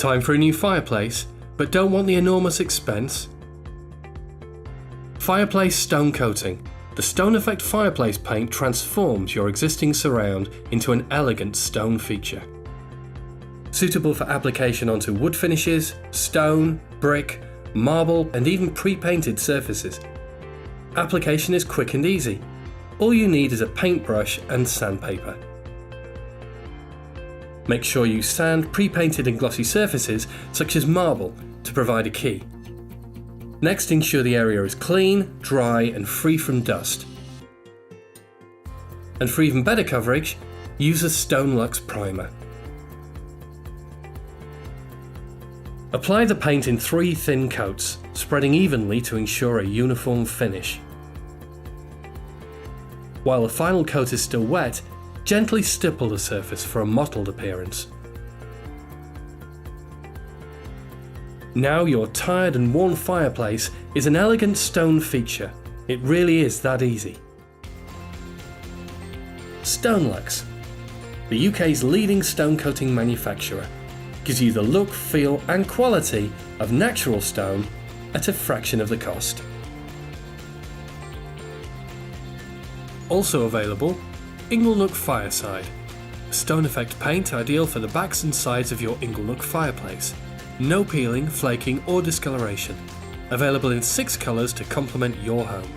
Time for a new fireplace, but don't want the enormous expense? Fireplace Stone Coating. The Stone Effect fireplace paint transforms your existing surround into an elegant stone feature. Suitable for application onto wood finishes, stone, brick, marble, and even pre-painted surfaces. Application is quick and easy. All you need is a paintbrush and sandpaper. Make sure you sand pre-painted and glossy surfaces such as marble to provide a key. Next, ensure the area is clean, dry and free from dust. And for even better coverage, use a Stonelux primer. Apply the paint in 3 thin coats, spreading evenly to ensure a uniform finish. While the final coat is still wet, gently stipple the surface for a mottled appearance. Now your tired and worn fireplace is an elegant stone feature. It really is that easy. Stonelux, the UK's leading stone coating manufacturer, gives you the look, feel and quality of natural stone at a fraction of the cost. Also available, Inglenook Fireside, a stone effect paint ideal for the backs and sides of your inglenook fireplace. No peeling, flaking or discoloration. Available in 6 colours to complement your home.